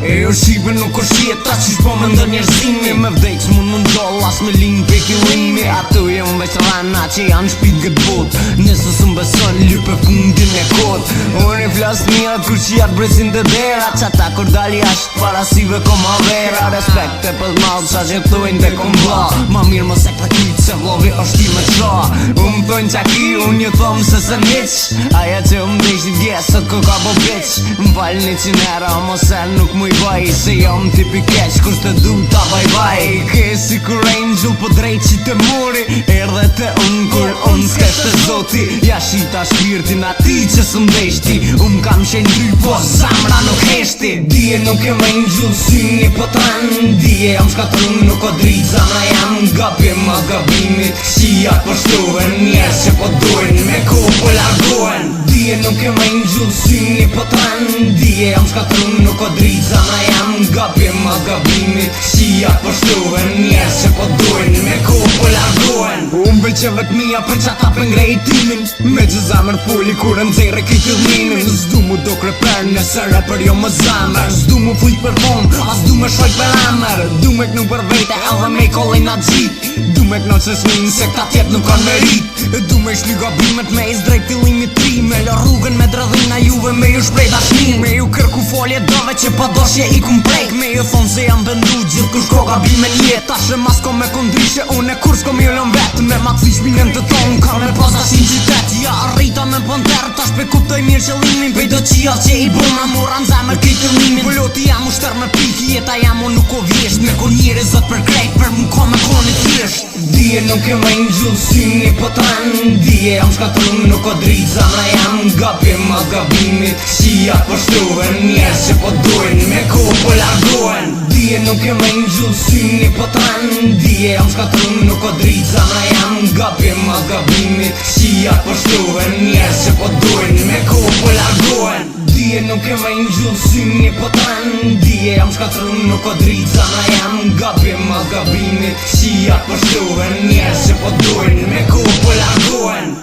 E o shive nuk o shjeta qysh po me ndër njerëzimi. Me vdek s'mun më ndoll as me lin pe killimi. Ato jem veç rana që janë shpit gët bot. Nëse së mbëson lype fundin e kot. Unë i flas mirat kur që jatë bresin të dera. Qata kur dali ashtë parasive ko ma vera. Respekte për t'malë qa që t'lojnë dhe kom bla. Ma mirë më se këta se vlovi është ti me qa. Unë thonjë qa ki, unë ju thomë se se niq. Aja që më deshti djesët ko ka po bitch. M'fall 100 era, mosel nuk mu i vaj. Se jam tipi keq, kur s'te du ta vaj. Ke si kur angel po drejt që të muri. Erdhe te unë kur unë s'keshte zoti. Ja shita shpirtin ati që së mdeshti. Unë kam shenj dry po zamra nuk heshti. Dije nuk jem angel, syni po tren. Dije jam shkatrun nuk o drit. Zamra jam gabim a gabimit. Këshijat po shtohen, njerës që po dojnë me ko po largohen. Dije nuk jem angel, syni po tren. Dije jam shkatrun nuk o drit. Zamra jam gabim a gabimit. Këshijat po shtohen, njerës që po dojnë me ko po largohen. Unë veqe vetëmia për qata për ngrejtimin. Me që zamër poli kur nëzire ki fillinin. S'du mu do kreper nëse rapper jo më zamër. S'du mu fujt për fond, as du me shojt për amër. Du me knu për vete edhe me kollin na gjit. Du me knu që s'min se këta tjet nuk kanë merit. Du me shly gabimet me is drejt fillimit tri. Me lë rrugën me dredhina juve me ju shprej dashnin. Me ju kërku folje dove që pa doshje i kum prejk. Me ju thonë se jam bëndu gjithë kush ko gabimen jet. Tashe mas ko me kondrishe une kur s'ko mi lën vet. Me ma t'fi shpinën të tonë ka me pas dashin qytet. Ja rrita me pënter tash pe kuptoj mirë qëllimin. Pej do qia që i buna mora n'zemër këj fillimin. Pëlloti jam u shter me pik, jeta jam u nuk o vjesht. Me kon njëri zot për krejt për mu ka me koni thjesht. Dije nuk jem angel, syni po tren. Dije jam shkatrun nuk o drit. Zamra jam gabim a gabimit. Këshijat po shtohen, njerës që po dojnë me ko po largohen. Dije nuk jem angel, syni po tren. Dije jam shkatrun nuk o drit. Zamra jam gabim a gabimit. Këshijat po shtohen, njerës që po dojnë me ko po largohen. Dije nuk jem angel, syni po tren. Dije jam shkatrun nuk o drit. Zamra jam gabim a gabimit. Këshijat po shtohen, njerës që po dojnë me ko po largohen.